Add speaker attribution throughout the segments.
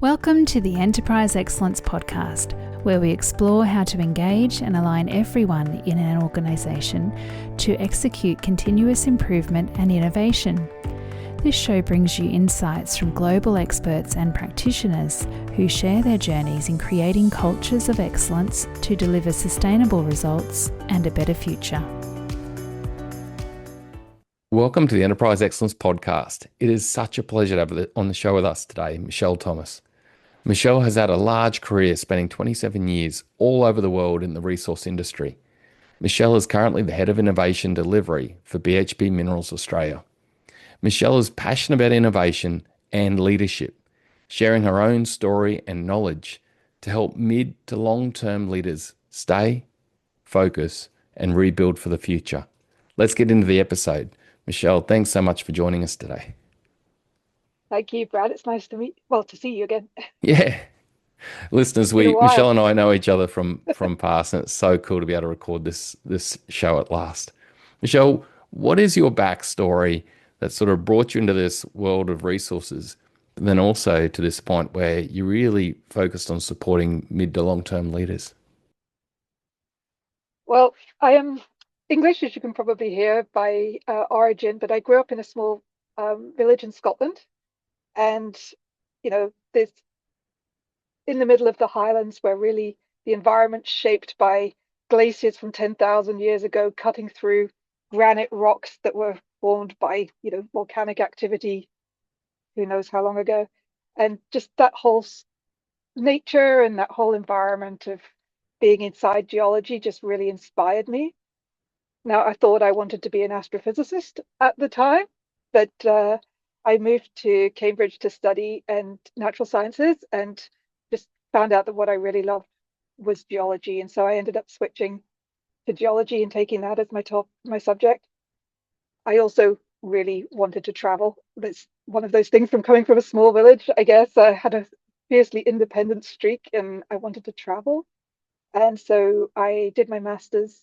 Speaker 1: Welcome to the Enterprise Excellence Podcast, where we explore how to engage and align everyone in an organisation to execute continuous improvement and innovation. This show brings you insights from global experts and practitioners who share their journeys in creating cultures of excellence to deliver sustainable results and a better future.
Speaker 2: Welcome to the Enterprise Excellence Podcast. It is such a pleasure to have on the show with us today, Michelle Thomas. Michelle has had a large career spanning 27 years all over the world in the resource industry. Michelle is currently the Head of Innovation Delivery for BHP Minerals Australia. Michelle is passionate about innovation and leadership, sharing her own story and knowledge to help mid to long-term leaders stay, focus, and rebuild for the future. Let's get into the episode. Michelle, thanks so much for joining us today.
Speaker 3: Thank you, Brad. It's nice to see you again.
Speaker 2: Yeah. Listeners, Michelle and I know each other from past, and it's so cool to be able to record this show at last. Michelle, what is your backstory that sort of brought you into this world of resources, but then also to this point where you really focused on supporting mid to long-term leaders?
Speaker 3: Well, I am English, as you can probably hear, by origin, but I grew up in a small village in Scotland. And, this in the middle of the Highlands, where really the environment's shaped by glaciers from 10,000 years ago, cutting through granite rocks that were formed by, volcanic activity, who knows how long ago. And just that whole nature and that whole environment of being inside geology just really inspired me. Now, I thought I wanted to be an astrophysicist at the time, but I moved to Cambridge to study natural sciences and just found out that what I really loved was geology. And so I ended up switching to geology and taking that as my subject. I also really wanted to travel. That's one of those things from coming from a small village, I guess. I had a fiercely independent streak and I wanted to travel. And so I did my master's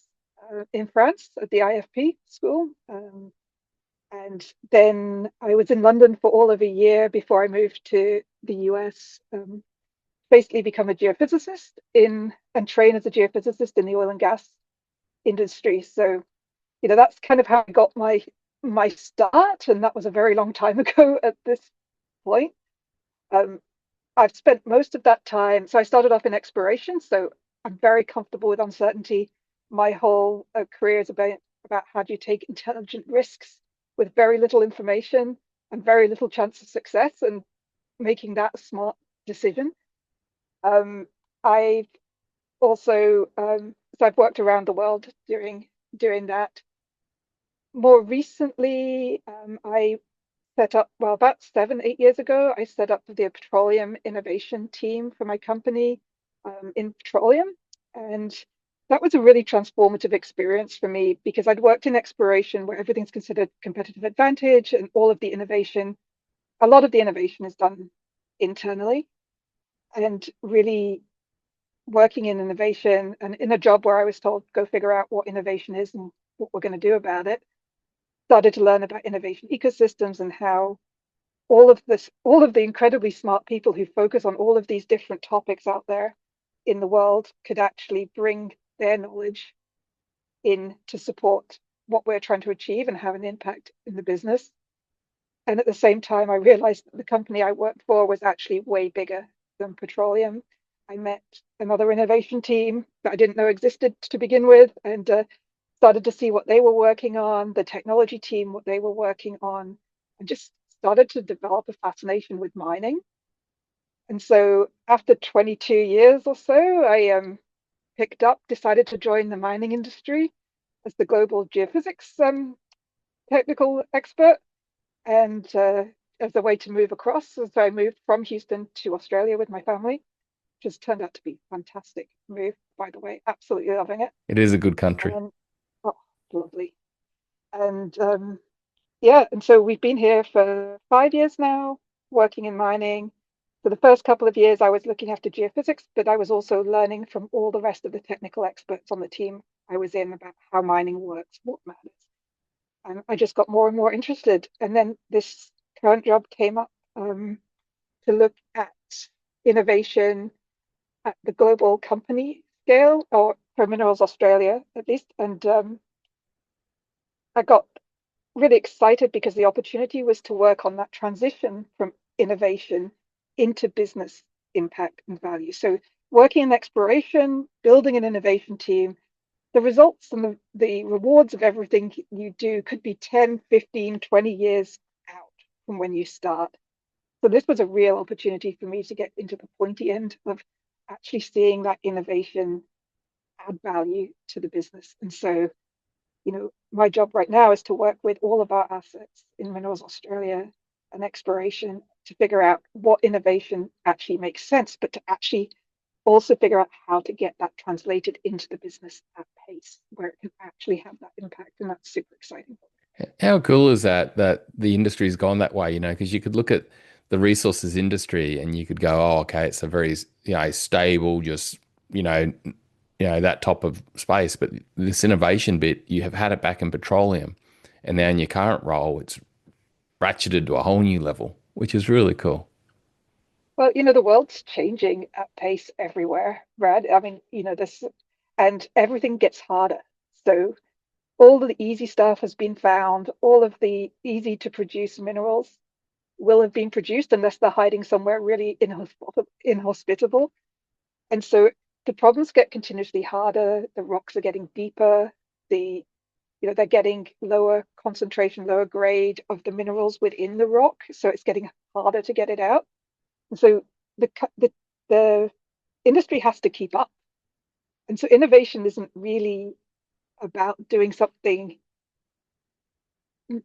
Speaker 3: in France at the IFP school. And then I was in London for all of a year before I moved to the US, basically become a geophysicist and train as a geophysicist in the oil and gas industry. So, that's kind of how I got my start, and that was a very long time ago at this point. I've spent most of that time, so I started off in exploration, so I'm very comfortable with uncertainty. My whole career is about how do you take intelligent risks with very little information and very little chance of success and making that a smart decision. I've also, so I've worked around the world doing that. More recently, I set up, about 7-8 years ago, I set up the petroleum innovation team for my company in petroleum. And that was a really transformative experience for me because I'd worked in exploration where everything's considered competitive advantage and a lot of the innovation is done internally. And really working in innovation and in a job where I was told, go figure out what innovation is and what we're going to do about it, started to learn about innovation ecosystems and how all of the incredibly smart people who focus on all of these different topics out there in the world could actually bring their knowledge in to support what we're trying to achieve and have an impact in the business. And at the same time, I realized that the company I worked for was actually way bigger than petroleum. I met another innovation team that I didn't know existed to begin with, and started to see what they were working on, the technology team, what they were working on, and just started to develop a fascination with mining. And so after 22 years or so, I decided to join the mining industry as the global geophysics technical expert, and as a way to move across. So I moved from Houston to Australia with my family, which has turned out to be a fantastic move, by the way. Absolutely loving it.
Speaker 2: It is a good country.
Speaker 3: Lovely. And and so we've been here for 5 years now, working in mining. For the first couple of years, I was looking after geophysics, but I was also learning from all the rest of the technical experts on the team I was in about how mining works, what matters. And I just got more and more interested. And then this current job came up to look at innovation at the global company scale, or for Minerals Australia at least. And I got really excited because the opportunity was to work on that transition from innovation into business impact and value. So working in exploration, building an innovation team, the results and the rewards of everything you do could be 10, 15, 20 years out from when you start. So this was a real opportunity for me to get into the pointy end of actually seeing that innovation add value to the business. And so, my job right now is to work with all of our assets in Minerals Australia and exploration to figure out what innovation actually makes sense, but to actually also figure out how to get that translated into the business at pace where it can actually have that impact. And that's super exciting.
Speaker 2: How cool is that the industry's gone that way, because you could look at the resources industry and you could go, oh, okay, it's a very, stable, just, that top of space. But this innovation bit, you have had it back in petroleum, and now in your current role, it's ratcheted to a whole new level, which is really cool.
Speaker 3: Well, the world's changing at pace everywhere, Brad. I mean, this, and everything gets harder. So all of the easy stuff has been found. All of the easy to produce minerals will have been produced unless they're hiding somewhere really inhospitable. And so the problems get continuously harder. The rocks are getting deeper. They're getting lower concentration, lower grade of the minerals within the rock. So it's getting harder to get it out. And so the industry has to keep up. And so innovation isn't really about doing something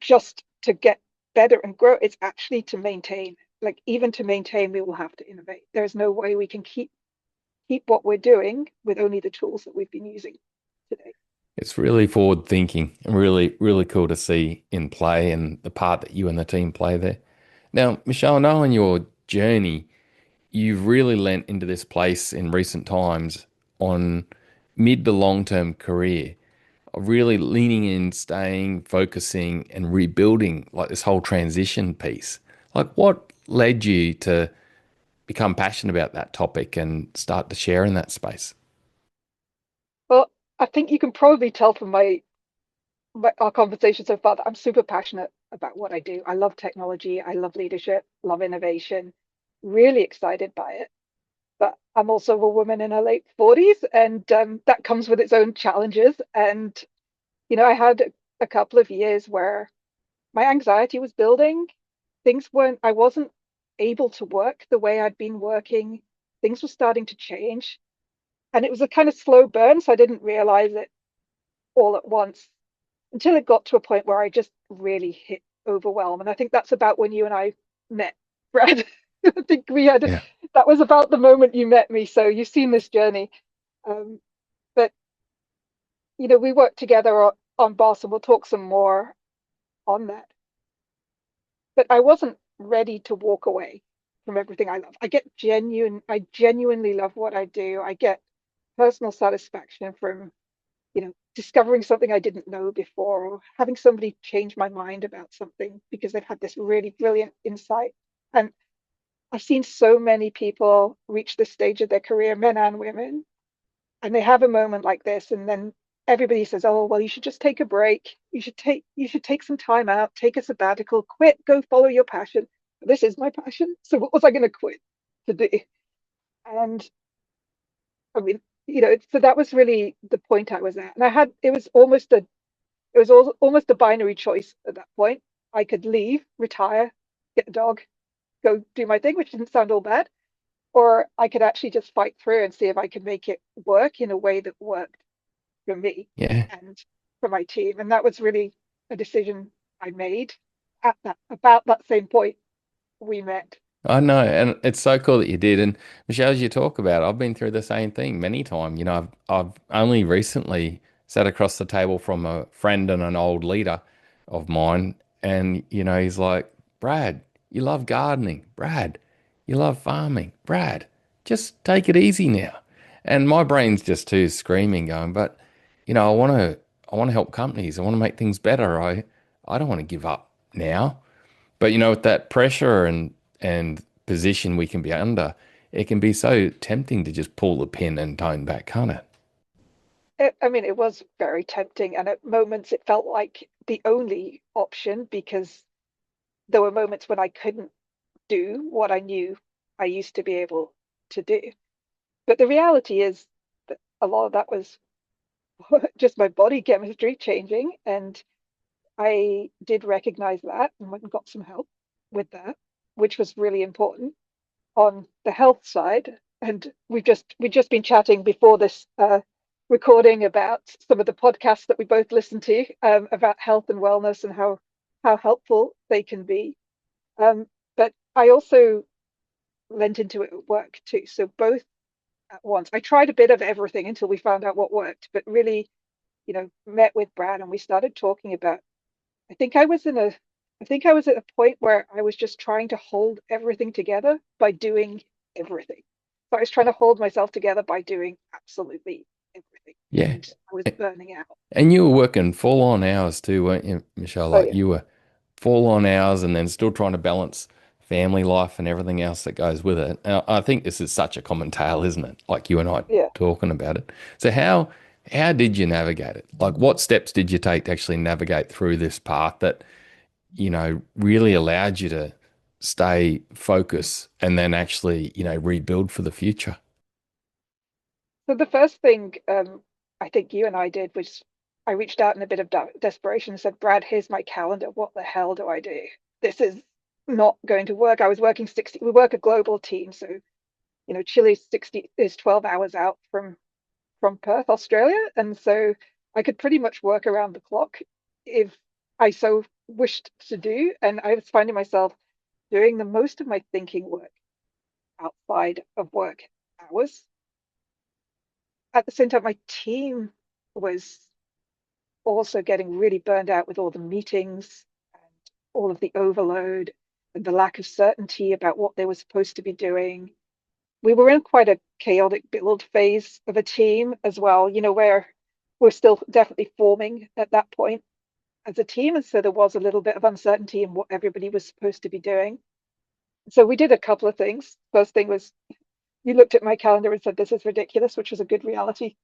Speaker 3: just to get better and grow. It's actually to maintain. Like, even to maintain, we will have to innovate. There's no way we can keep what we're doing with only the tools that we've been using today.
Speaker 2: It's really forward thinking and really, really cool to see in play and the part that you and the team play there. Now, Michelle, I know on your journey, you've really lent into this place in recent times on mid to long term career, of really leaning in, staying, focusing, and rebuilding, like this whole transition piece. Like, what led you to become passionate about that topic and start to share in that space?
Speaker 3: Well, I think you can probably tell from our conversation so far that I'm super passionate about what I do. I love technology, I love leadership, love innovation, really excited by it. But I'm also a woman in her late 40s, and that comes with its own challenges. And, I had a couple of years where my anxiety was building. I wasn't able to work the way I'd been working. Things were starting to change. And it was a kind of slow burn, so I didn't realize it all at once until it got to a point where I just really hit overwhelm. And I think that's about when you and I met, Brad. I think
Speaker 2: Yeah.
Speaker 3: that was about the moment you met me. So you've seen this journey. But, we worked together on Boss, and we'll talk some more on that. But I wasn't ready to walk away from everything I love. I genuinely love what I do. I get personal satisfaction from, discovering something I didn't know before, or having somebody change my mind about something because they've had this really brilliant insight. And I've seen so many people reach this stage of their career, men and women, and they have a moment like this, and then everybody says, "Oh, well, you should just take a break. You should take some time out, take a sabbatical, quit, go follow your passion." This is my passion, so what was I going to quit to do? And I mean, so that was really the point I was at, and it was almost a binary choice at that point. I could leave, retire, get a dog, go do my thing, which didn't sound all bad, or I could actually just fight through and see if I could make it work in a way that worked for me
Speaker 2: Yeah.
Speaker 3: and for my team. And that was really a decision I made at about that same point we met.
Speaker 2: I know, and it's so cool that you did. And Michelle, as you talk about, I've been through the same thing many times. I've only recently sat across the table from a friend and an old leader of mine, and he's like, "Brad, you love gardening. Brad, you love farming. Brad, just take it easy now." And my brain's just too screaming, going, "But I want to help companies. I want to make things better. I don't want to give up now." But with that pressure and position we can be under, it can be so tempting to just pull the pin and tone back, can't it?
Speaker 3: I mean, it was very tempting, and at moments it felt like the only option because there were moments when I couldn't do what I knew I used to be able to do. But the reality is that a lot of that was just my body chemistry changing, and I did recognize that and went and got some help with that, which was really important on the health side. And we've just been chatting before this recording about some of the podcasts that we both listen to about health and wellness and how helpful they can be. But I also lent into it at work too. So both at once. I tried a bit of everything until we found out what worked, but really, met with Brad and we started talking about. I think I was in a I think I was at a point where I was just trying to hold everything together by doing everything. So I was trying to hold myself together by doing absolutely everything.
Speaker 2: Yeah.
Speaker 3: And I was burning out.
Speaker 2: And you were working full on hours too, weren't you, Michelle?
Speaker 3: Oh
Speaker 2: Like
Speaker 3: yeah.
Speaker 2: you were full on hours and then still trying to balance family life and everything else that goes with it. And I think this is such a common tale, isn't it? Like you and I
Speaker 3: Yeah.
Speaker 2: talking about it. So how did you navigate it? Like what steps did you take to actually navigate through this path that, really allowed you to stay focused and then actually, rebuild for the future?
Speaker 3: So the first thing I think you and I did was I reached out in a bit of desperation and said, Brad, here's my calendar. What the hell do I do? This is not going to work. I was working 60, we work a global team. So, Chile's 60 is 12 hours out from Perth, Australia. And so I could pretty much work around the clock if I so wished to do. And I was finding myself doing the most of my thinking work outside of work hours. At the same time, my team was also getting really burned out with all the meetings and all of the overload and the lack of certainty about what they were supposed to be doing. We were in quite a chaotic build phase of a team as well, where we're still definitely forming at that point as a team. And so there was a little bit of uncertainty in what everybody was supposed to be doing. So we did a couple of things. First thing was you looked at my calendar and said, this is ridiculous, which was a good reality.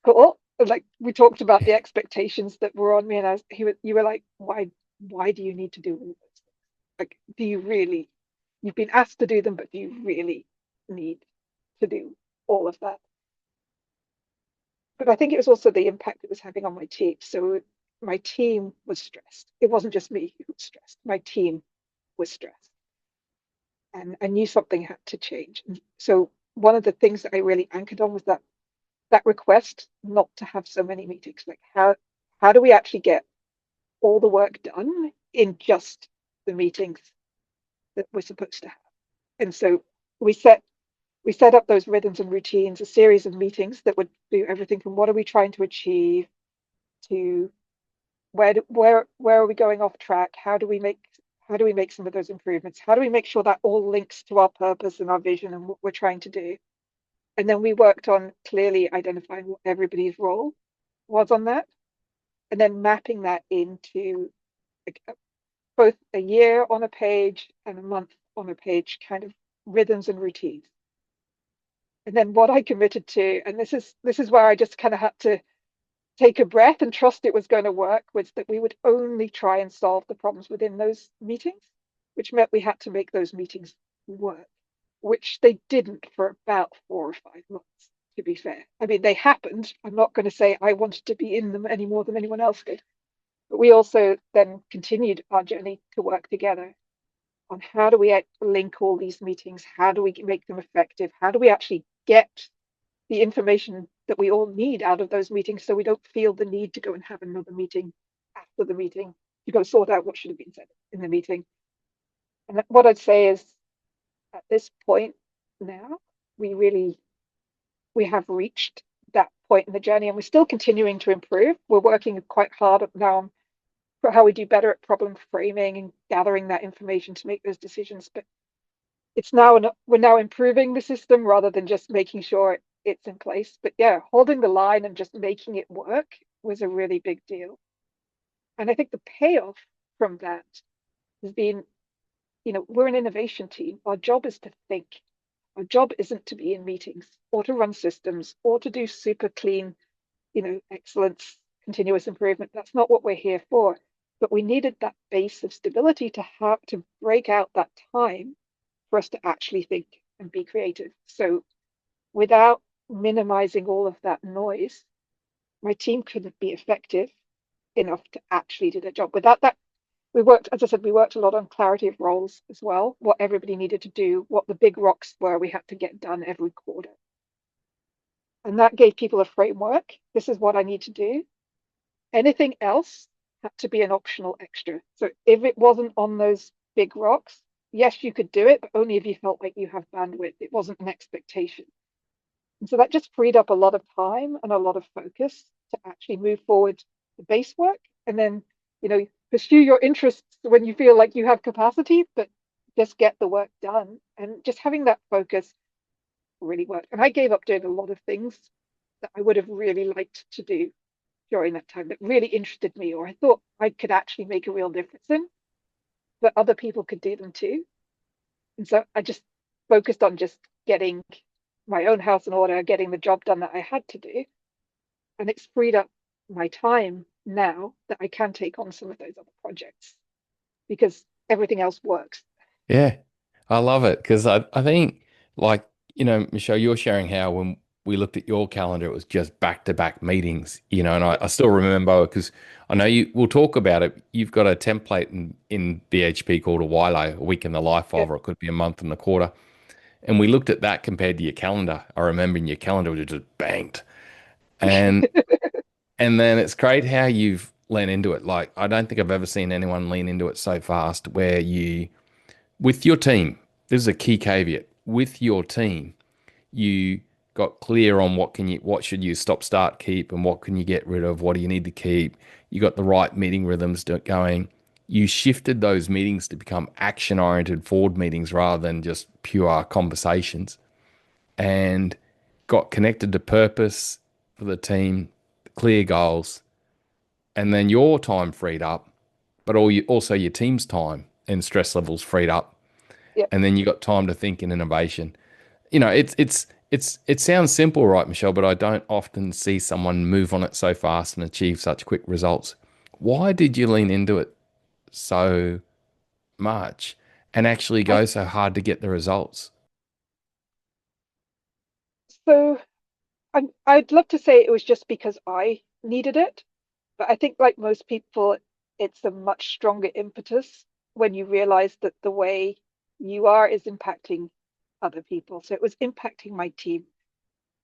Speaker 3: Cool. Like we talked about the expectations that were on me, and you were like, why do you need to do all this? Like, do you really, you've been asked to do them, but do you really need to do all of that? But I think it was also the impact it was having on my team. So my team was stressed. It wasn't just me who was stressed. My team was stressed. And I knew something had to change. And so one of the things that I really anchored on was that request not to have so many meetings. Like how do we actually get all the work done in just the meetings that we're supposed to have? And so we set we set up those rhythms and routines, a series of meetings that would do everything from what are we trying to achieve to where are we going off track? How do we make some of those improvements? How do we make sure that all links to our purpose and our vision and what we're trying to do? And then we worked on clearly identifying what everybody's role was on that, and then mapping that into like, both a year on a page and a month on a page kind of rhythms and routines. And then what I committed to, and this is where I just kind of had to take a breath and trust it was going to work, was that we would only try and solve the problems within those meetings, which meant we had to make those meetings work, which they didn't for about 4 or 5 months, to be fair. I mean, they happened. I'm not going to say I wanted to be in them any more than anyone else did. But we also then continued our journey to work together on how do we link all these meetings? How do we make them effective? How do we actually get the information that we all need out of those meetings so we don't feel the need to go and have another meeting after the meeting to go sort out what should have been said in the meeting? And what I'd say is at this point now, we have reached that point in the journey and we're still continuing to improve. We're working quite hard now for how we do better at problem framing and gathering that information to make those decisions. But we're now improving the system rather than just making sure it's in place. But yeah, holding the line and just making it work was a really big deal. And I think the payoff from that has been, we're an innovation team. Our job is to think. Our job isn't to be in meetings or to run systems or to do super clean, excellence, continuous improvement. That's not what we're here for. But we needed that base of stability to have to break out that time for us to actually think and be creative. So without minimizing all of that noise, my team couldn't be effective enough to actually do their job. Without that, we worked, as I said, we worked a lot on clarity of roles as well, what everybody needed to do, what the big rocks were we had to get done every quarter. And that gave people a framework. This is what I need to do. Anything else had to be an optional extra. So if it wasn't on those big rocks, yes, you could do it, but only if you felt like you have bandwidth. It wasn't an expectation. And so that just freed up a lot of time and a lot of focus to actually move forward the base work and then, pursue your interests when you feel like you have capacity, but just get the work done. And just having that focus really worked. And I gave up doing a lot of things that I would have really liked to do during that time that really interested me, or I thought I could actually make a real difference in, but other people could do them too. And so I just focused on just getting my own house in order, getting the job done that I had to do. And it's freed up my time now that I can take on some of those other projects because everything else works.
Speaker 2: Yeah, I love it because I think, like, Michelle, you're sharing how when we looked at your calendar, it was just back-to-back meetings, and I still remember because I know we'll talk about it. You've got a template in BHP called a WILO, a week in the life
Speaker 3: Yeah.
Speaker 2: of, or it could be a month and a quarter. And we looked at that compared to your calendar. I remember in your calendar, it just banked. And and then it's great how you've leaned into it. Like, I don't think I've ever seen anyone lean into it so fast where with your team, this is a key caveat. With your team, you got clear on what should you stop, start, keep, and what can you get rid of? What do you need to keep? You got the right meeting rhythms going. You shifted those meetings to become action-oriented forward meetings rather than just pure conversations, and got connected to purpose for the team, clear goals, and then your time freed up, but also your team's time and stress levels freed up,
Speaker 3: Yeah.
Speaker 2: and then you got time to think in innovation. It sounds simple, right, Michelle? But I don't often see someone move on it so fast and achieve such quick results. Why did you lean into it so much and actually
Speaker 3: I
Speaker 2: go so hard to get the results?
Speaker 3: so I'd love to say it was just because I needed it, but I think like most people, it's a much stronger impetus when you realize that the way you are is impacting other people. So it was impacting my team.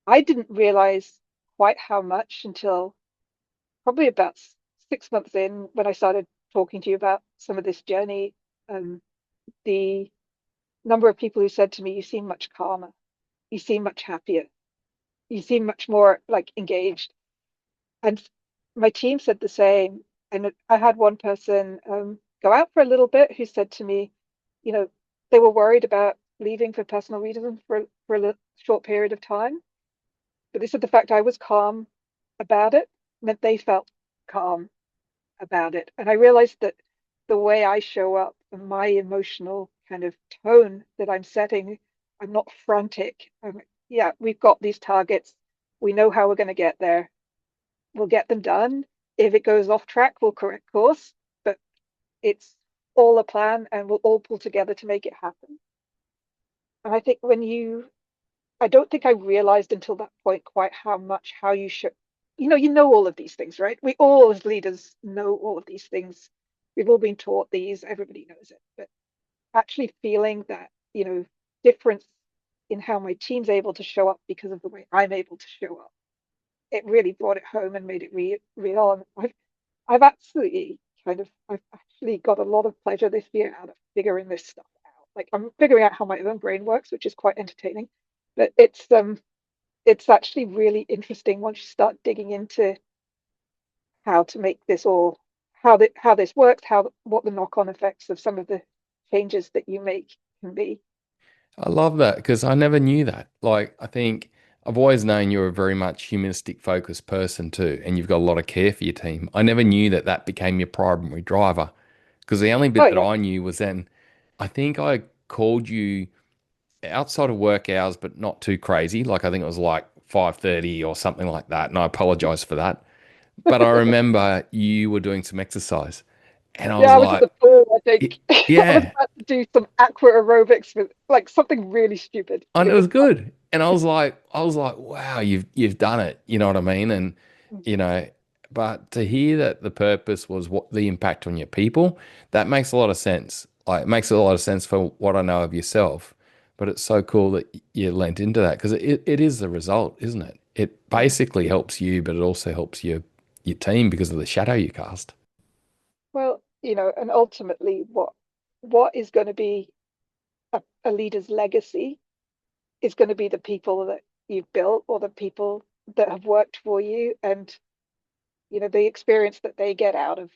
Speaker 3: I didn't realize quite how much until probably about 6 months in when I started talking to you about some of this journey. Um, the number of people who said to me, "You seem much calmer, you seem much happier, you seem much more like engaged." And my team said the same. And I had one person go out for a little bit who said to me, you know, they were worried about leaving for personal reasons for a short period of time. But they said the fact I was calm about it meant they felt calm about it. And I realized that the way I show up and my emotional kind of tone that I'm setting, I'm not frantic. Yeah, we've got these targets. We know how we're going to get there. We'll get them done. If it goes off track, we'll correct course. But it's all a plan and we'll all pull together to make it happen. And I think I don't think I realized until that point quite how you should, you know all of these things, right? We all as leaders know all of these things. We've all been taught these, everybody knows it. But actually feeling that, difference in how my team's able to show up because of the way I'm able to show up, it really brought it home and made it real. And I've absolutely I've actually got a lot of pleasure this year out of figuring this stuff out. Like I'm figuring out how my own brain works, which is quite entertaining. But it's actually really interesting once you start digging into how to make this all how this works, what the knock-on effects of some of the changes that you make can be.
Speaker 2: I love that because I never knew that. Like, I think I've always known you're a very much humanistic focused person too, and you've got a lot of care for your team. I never knew that that became your primary driver because the only
Speaker 3: Oh
Speaker 2: bit that
Speaker 3: yeah.
Speaker 2: I knew was then I think I called you outside of work hours, but not too crazy. Like I think it was like 5:30 or something like that, and I apologize for that. But I remember you were doing some exercise, and I
Speaker 3: Yeah,
Speaker 2: was
Speaker 3: I was at
Speaker 2: like,
Speaker 3: the pool, I think. I was
Speaker 2: yeah,
Speaker 3: about to do some aqua aerobics with like something really stupid, but
Speaker 2: and it
Speaker 3: it was
Speaker 2: was good. And I was like, wow, you've done it. You know what I mean? And
Speaker 3: fun.
Speaker 2: you know, but to hear that the purpose was what the impact on your people, that makes a lot of sense. Like it makes a lot of sense for what I know of yourself. But it's so cool that you lent into that because it is the result, isn't it? It
Speaker 3: Yeah.
Speaker 2: basically helps you, but it also helps your team because of the shadow you cast.
Speaker 3: Well, and ultimately what is going to be a leader's legacy is going to be the people that you've built or the people that have worked for you and the experience that they get out of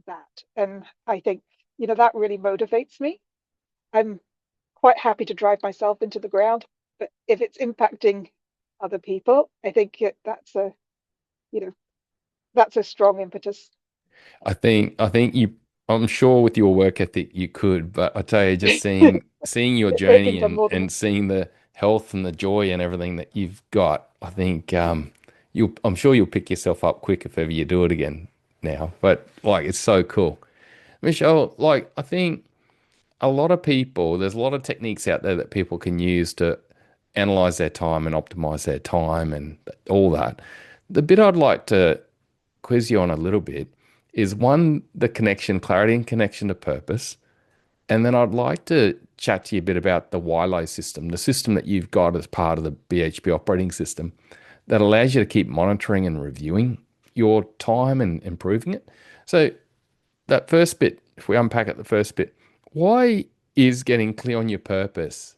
Speaker 3: that. And I think, that really motivates me. I'm quite happy to drive myself into the ground, but if it's impacting other people, I think you know, that's a strong impetus.
Speaker 2: I think I'm sure with your work ethic you could, but I tell you, just seeing your
Speaker 3: I
Speaker 2: journey
Speaker 3: think I'm more than
Speaker 2: and seeing the health and the joy and everything that you've got, I think I'm sure you'll pick yourself up quick if ever you do it again now. But like it's so cool. Michelle, like I think there's a lot of techniques out there that people can use to analyze their time and optimize their time and all that. The bit I'd like to quiz you on a little bit is one, the connection, clarity and connection to purpose. And then I'd like to chat to you a bit about the WILO system, the system that you've got as part of the BHP operating system that allows you to keep monitoring and reviewing your time and improving it. So that first bit, if we unpack it, the first bit, why is getting clear on your purpose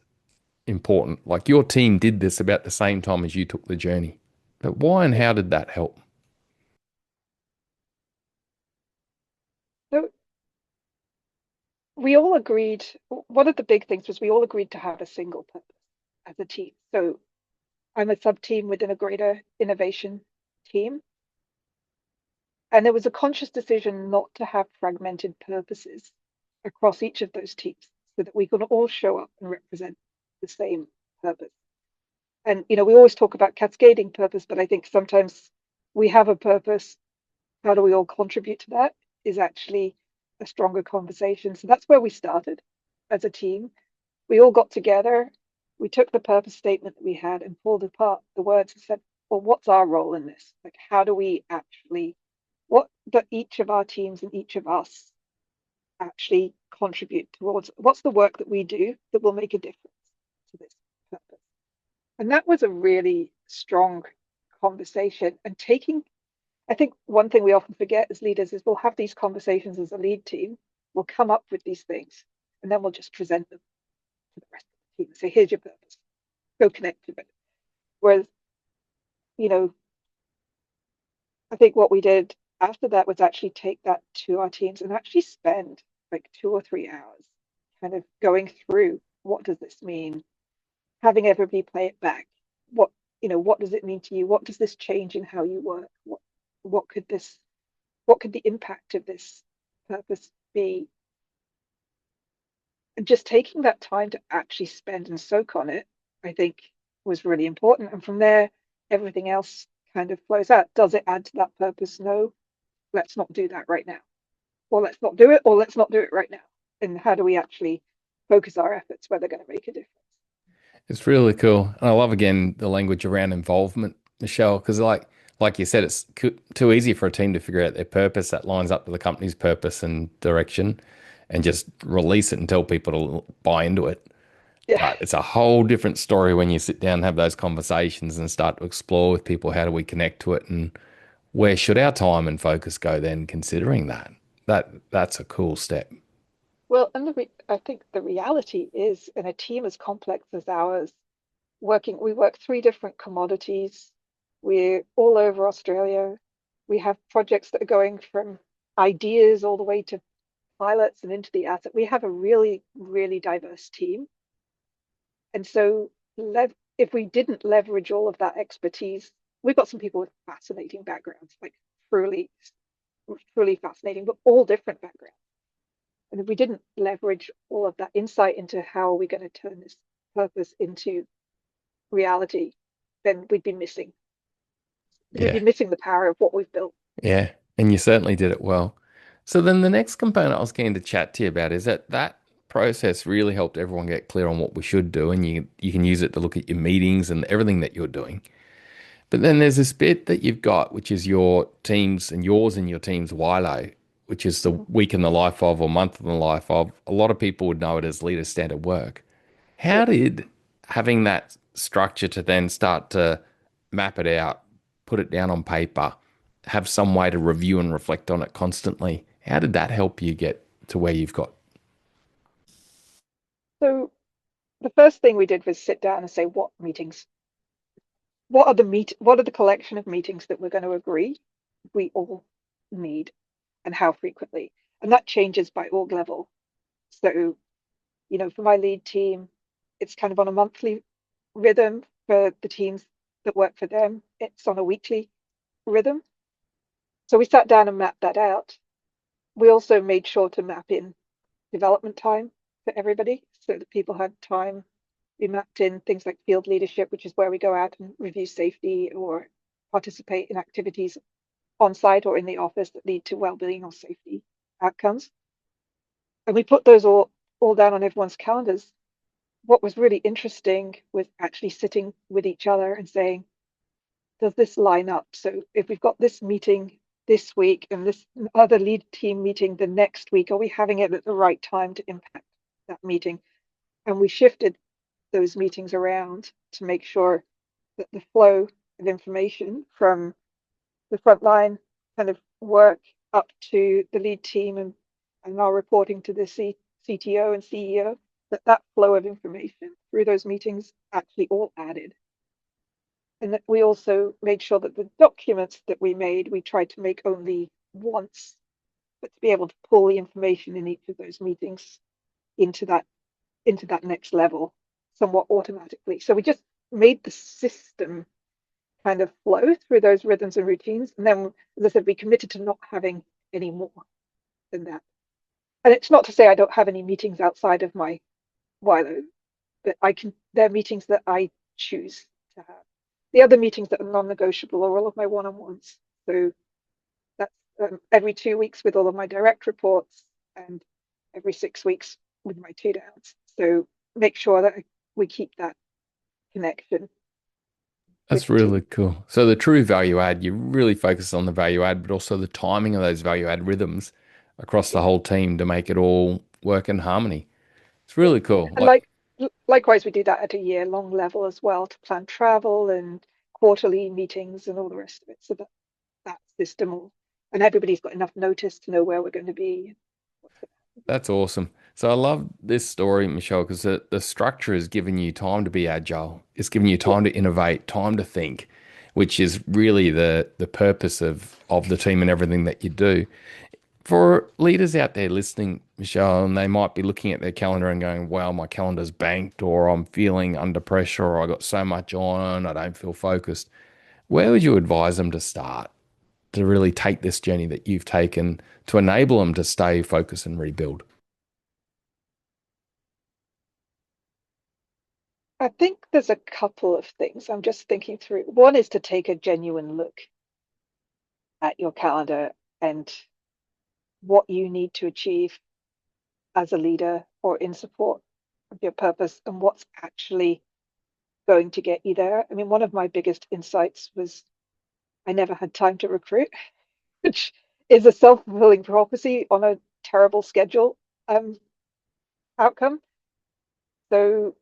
Speaker 2: important? Like your team did this about the same time as you took the journey. But why and how did that help?
Speaker 3: so we all agreed. One of the big things was we all agreed to have a single purpose as a team. So I'm a sub team within a greater innovation team. And there was a conscious decision not to have fragmented purposes across each of those teams so that we can all show up and represent the same purpose. And, we always talk about cascading purpose, but I think sometimes we have a purpose. How do we all contribute to that is actually a stronger conversation. So that's where we started as a team. We all got together. We took the purpose statement that we had and pulled apart the words and said, well, what's our role in this? Like, how do we actually, what do each of our teams and each of us actually contribute towards? What's the work that we do that will make a difference to this purpose? And that was a really strong conversation. And I think one thing we often forget as leaders is we'll have these conversations as a lead team, we'll come up with these things, and then we'll just present them to the rest of the team and say, here's your purpose, go connect to it. Whereas, you know, I think what we did after that was actually take that to our teams and actually spend like 2 or 3 hours kind of going through what does this mean, having everybody play it back. What does it mean to you? What does this change in how you work? What could this what could the impact of this purpose be? And just taking that time to actually spend and soak on it, I think was really important. And from there, everything else kind of flows out. Does it add to that purpose? No, let's not do that right now. Or let's not do it, or let's not do it right now. And how do we actually focus our efforts where they're going to make a difference?
Speaker 2: It's really cool. And I love again the language around involvement, Michelle, because like you said, it's too easy for a team to figure out their purpose that lines up to the company's purpose and direction and just release it and tell people to buy into it.
Speaker 3: Yeah.
Speaker 2: But it's a whole different story when you sit down and have those conversations and start to explore with people how do we connect to it and where should our time and focus go then considering that. That's a cool step.
Speaker 3: Well, and I think the reality is in a team as complex as ours, we work three different commodities. We're all over Australia. We have projects that are going from ideas all the way to pilots and into the asset. We have a really, really diverse team. And so if we didn't leverage all of that expertise, we've got some people with fascinating backgrounds, like truly, truly fascinating, but all different backgrounds. And if we didn't leverage all of that insight into how are we going to turn this purpose into reality, then we'd be missing
Speaker 2: Yeah.
Speaker 3: the power of what we've built.
Speaker 2: Yeah. And you certainly did it well. So then the next component I was keen to chat to you about is that process really helped everyone get clear on what we should do, and you can use it to look at your meetings and everything that you're doing. But then there's this bit that you've got, which is your team's and yours and your team's WILO, which is the
Speaker 3: Mhm.
Speaker 2: week in the life of or month in the life of. A lot of people would know it as leader standard work.
Speaker 3: Yeah.
Speaker 2: How did having that structure to then start to map it out, put it down on paper, have some way to review and reflect on it constantly, how did that help you get to where you've got?
Speaker 3: So the first thing we did was sit down and say, what are the collection of meetings that we're going to agree we all need, and how frequently? And that changes by org level. So, for my lead team, it's kind of on a monthly rhythm. For the teams that work for them, it's on a weekly rhythm. So we sat down and mapped that out. We also made sure to map in development time for everybody so that people had time. We mapped in things like field leadership, which is where we go out and review safety or participate in activities on site or in the office that lead to well-being or safety outcomes. And we put those all down on everyone's calendars. What was really interesting was actually sitting with each other and saying, does this line up? So if we've got this meeting this week and this other lead team meeting the next week, are we having it at the right time to impact that meeting? And we shifted those meetings around to make sure that the flow of information from the frontline kind of work up to the lead team and our reporting to the CTO and CEO, that flow of information through those meetings actually all added. And that we also made sure that the documents that we tried to make only once, but to be able to pull the information in each of those meetings into that next level somewhat automatically. So we just made the system kind of flow through those rhythms and routines. And then, as I said, we committed to not having any more than that. And it's not to say I don't have any meetings outside of my WILO, but they're meetings that I choose to have. The other meetings that are non-negotiable are all of my one-on-ones. So that's every 2 weeks with all of my direct reports and every 6 weeks with my two downs. So make sure that we keep that connection with
Speaker 2: That's
Speaker 3: the team.
Speaker 2: really cool. So the true value add, you really focus on the value add, but also the timing of those value add rhythms across the
Speaker 3: Yeah,
Speaker 2: whole team to make it all work in harmony. It's
Speaker 3: yeah.
Speaker 2: really cool.
Speaker 3: And likewise, we do that at a year-long level as well to plan travel and quarterly meetings and all the rest of it. So that system and everybody's got enough notice to know where we're going to be.
Speaker 2: That's awesome. So I love this story, Michelle, because the structure is giving you time to be agile. It's giving you
Speaker 3: Yeah,
Speaker 2: time to innovate, time to think, which is really the purpose of the team and everything that you do. For leaders out there listening, Michelle, and they might be looking at their calendar and going, wow, my calendar's banked, or I'm feeling under pressure, or I got so much on, I don't feel focused. Where would you advise them to start to really take this journey that you've taken to enable them to stay focused and rebuild?
Speaker 3: I think there's a couple of things I'm just thinking through. One is to take a genuine look at your calendar and what you need to achieve as a leader or in support of your purpose and what's actually going to get you there. I mean, one of my biggest insights was I never had time to recruit, which is a self-fulfilling prophecy on a terrible schedule um, outcome. So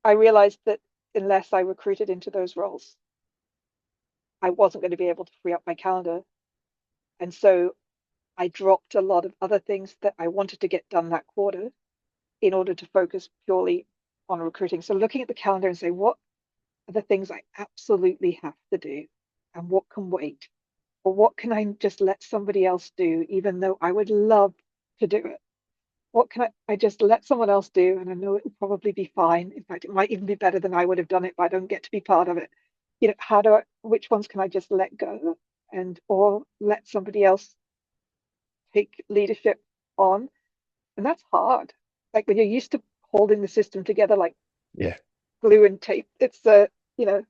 Speaker 3: I realized that unless I recruited into those roles, I wasn't going to be able to free up my calendar. And so I dropped a lot of other things that I wanted to get done that quarter in order to focus purely on recruiting. So looking at the calendar and say, what are the things I absolutely have to do and what can wait? Or what can I just let somebody else do, even though I would love to do it? What can I just let someone else do? And I know it will probably be fine. In fact, it might even be better than I would have done it, but I don't get to be part of it. Which ones can I just let go or let somebody else take leadership on? And that's hard. Like when you're used to holding the system together like
Speaker 2: Yeah.
Speaker 3: glue and tape. It's you know,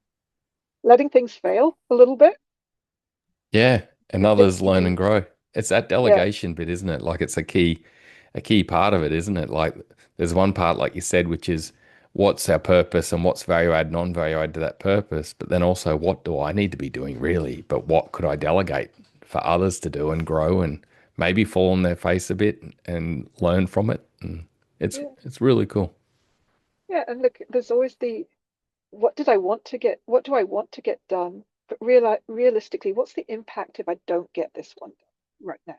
Speaker 3: letting things fail a little bit.
Speaker 2: Yeah. And
Speaker 3: It gets
Speaker 2: others learn
Speaker 3: me.
Speaker 2: and grow. It's that
Speaker 3: Yeah,
Speaker 2: delegation bit, isn't it? Like it's a key part of it, isn't it? Like there's one part, like you said, which is what's our purpose and what's value add, non-value add to that purpose. But then also what do I need to be doing really? But what could I delegate for others to do and grow and maybe fall on their face a bit and learn from it? And
Speaker 3: yeah,
Speaker 2: it's really cool.
Speaker 3: yeah. And look, there's always the what do I want to get done? But realistically, what's the impact if I don't get this one done right now?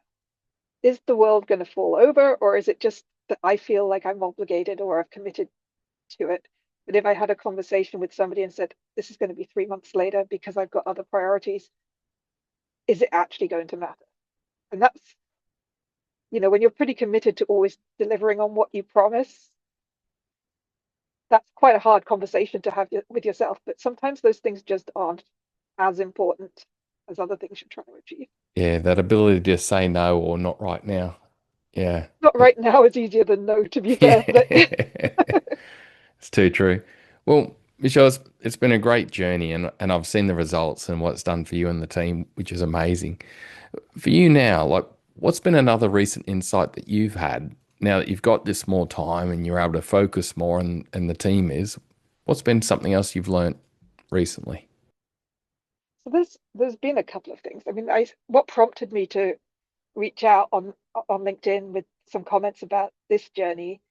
Speaker 3: Is the world going to fall over, or is it just that I feel like I'm obligated or I've committed to it? But if I had a conversation with somebody and said, this is going to be 3 months later because I've got other priorities, is it actually going to matter? And that's, when you're pretty committed to always delivering on what you promise, that's quite a hard conversation to have with yourself. But sometimes those things just aren't as important as other things you're trying to achieve.
Speaker 2: Yeah, that ability to just say no or not right now. Yeah.
Speaker 3: Not right now is easier than no, to be fair. But
Speaker 2: Yeah. It's too true. Well, Michelle, it's been a great journey and I've seen the results and what it's done for you and the team, which is amazing. For you now, like what's been another recent insight that you've had now that you've got this more time and you're able to focus more and the team is, what's been something else you've learnt recently?
Speaker 3: so there's been a couple of things. I mean, what prompted me to reach out on LinkedIn with some comments about this journey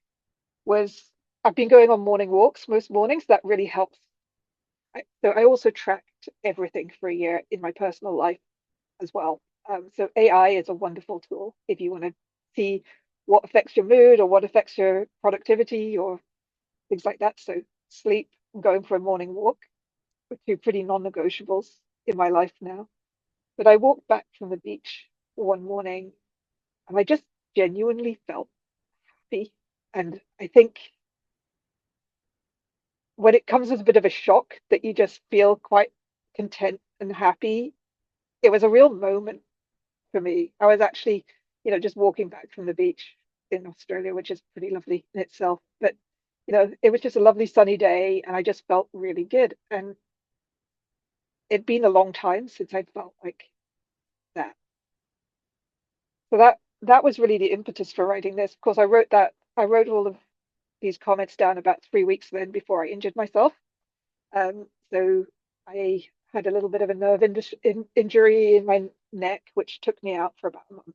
Speaker 3: was I've been going on morning walks most mornings. That really helps. So I also tracked everything for a year in my personal life as well. So AI is a wonderful tool if you want to see what affects your mood or what affects your productivity or things like that. So sleep and going for a morning walk are two pretty non-negotiables in my life now. But I walked back from the beach one morning and I just genuinely felt happy. And I think when it comes as a bit of a shock that you just feel quite content and happy, it was a real moment for me. I was actually, just walking back from the beach in Australia, which is pretty lovely in itself. But, it was just a lovely sunny day and I just felt really good. And it'd been a long time since I'd felt like that. So that was really the impetus for writing this. Of course, I wrote all of these comments down about 3 weeks then before I injured myself. So I had a little bit of a nerve injury in my neck, which took me out for about a month.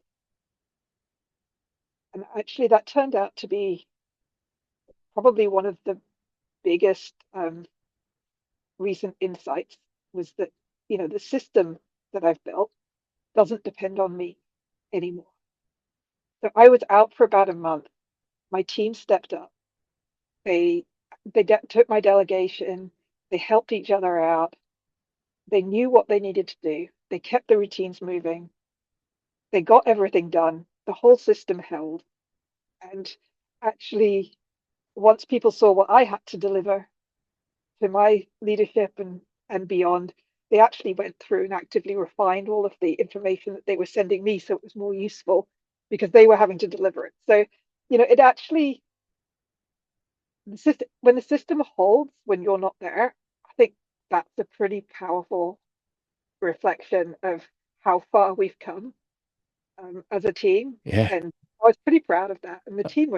Speaker 3: And actually, that turned out to be probably one of the biggest recent insights was that, the system that I've built doesn't depend on me anymore. So I was out for about a month. My team stepped up. They took my delegation. They helped each other out. They knew what they needed to do. They kept the routines moving. They got everything done. The whole system held. And actually, once people saw what I had to deliver to my leadership and beyond, they actually went through and actively refined all of the information that they were sending me so it was more useful because they were having to deliver it. So, it actually, when the system holds when you're not there, I think that's a pretty powerful reflection of how far we've come as a team.
Speaker 2: Yeah.
Speaker 3: And I was pretty proud of that. And my team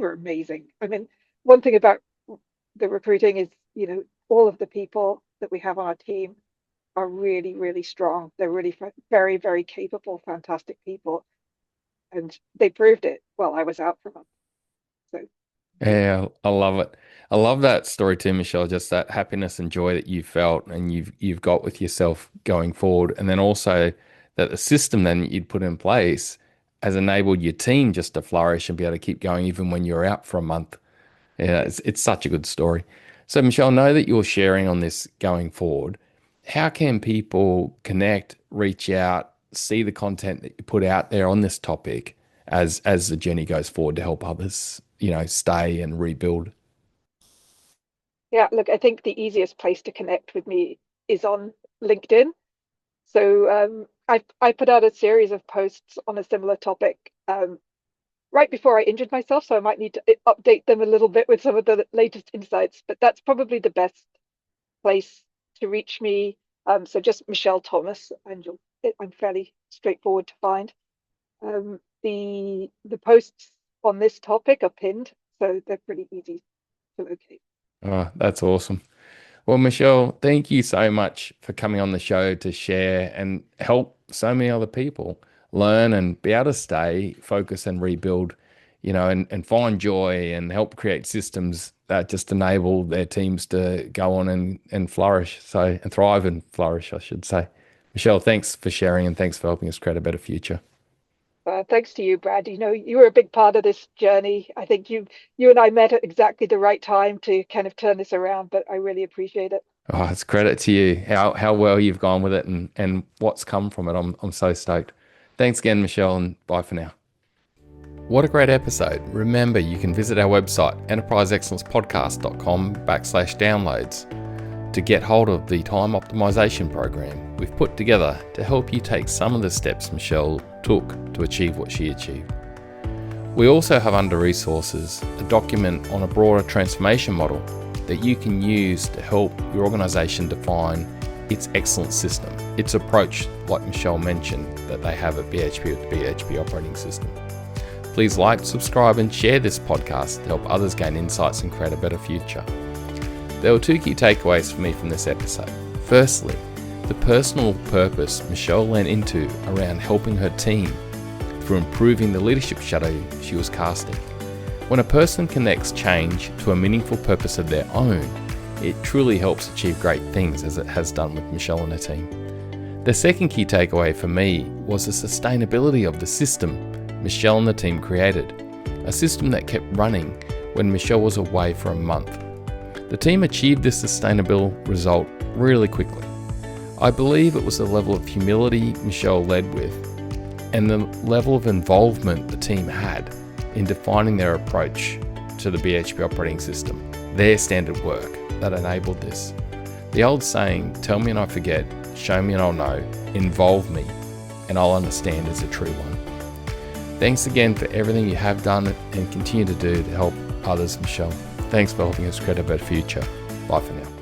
Speaker 3: were amazing. I mean, one thing about the recruiting is, all of the people that we have on our team are really, really strong. They're really very, very capable, fantastic people. And they proved it while I was out for months. So yeah,
Speaker 2: Yeah, I love it. I love that story too, Michelle, just that happiness and joy that you felt and you've got with yourself going forward. And then also that the system then that you'd put in place has enabled your team just to flourish and be able to keep going even when you're out for a month. Yeah, it's such a good story. So, Michelle, know that you're sharing on this going forward. How can people connect, reach out, see the content that you put out there on this topic as the journey goes forward to help others, stay and rebuild?
Speaker 3: yeah. Look, I think the easiest place to connect with me is on LinkedIn. So I put out a series of posts on a similar topic right before I injured myself, so I might need to update them a little bit with some of the latest insights, but that's probably the best place to reach me. So just Michelle Thomas, and I'm fairly straightforward to find. The posts on this topic are pinned, so they're pretty easy to locate.
Speaker 2: Oh, that's awesome. Well, Michelle, thank you so much for coming on the show to share and help so many other people learn and be able to stay focused and rebuild, and find joy and help create systems that just enable their teams to go on and flourish. And thrive and flourish, I should say. Michelle, thanks for sharing and thanks for helping us create a better future.
Speaker 3: Thanks to you, Brad. You were a big part of this journey. I think you and I met at exactly the right time to kind of turn this around, but I really appreciate it.
Speaker 2: Oh, it's credit to you, how well you've gone with it and what's come from it. I'm so stoked. Thanks again, Michelle, and bye for now. What a great episode. Remember, you can visit our website, enterpriseexcellencepodcast.com/downloads to get hold of the time optimization program we've put together to help you take some of the steps Michelle took to achieve what she achieved. We also have under resources a document on a broader transformation model that you can use to help your organization define its excellence system, its approach, like Michelle mentioned, that they have at BHP with the BHP operating system. Please like, subscribe, and share this podcast to help others gain insights and create a better future. There were two key takeaways for me from this episode. Firstly, the personal purpose Michelle went into around helping her team through improving the leadership shadow she was casting. When a person connects change to a meaningful purpose of their own, it truly helps achieve great things, as it has done with Michelle and her team. The second key takeaway for me was the sustainability of the system Michelle and the team created, a system that kept running when Michelle was away for a month. The team achieved this sustainable result really quickly. I believe it was the level of humility Michelle led with and the level of involvement the team had in defining their approach to the BHP operating system, their standard work, that enabled this. The old saying, tell me and I forget, show me and I'll know, involve me and I'll understand, is a true one. Thanks again for everything you have done and continue to do to help others, Michelle. Thanks for helping us create a better future. Bye for now.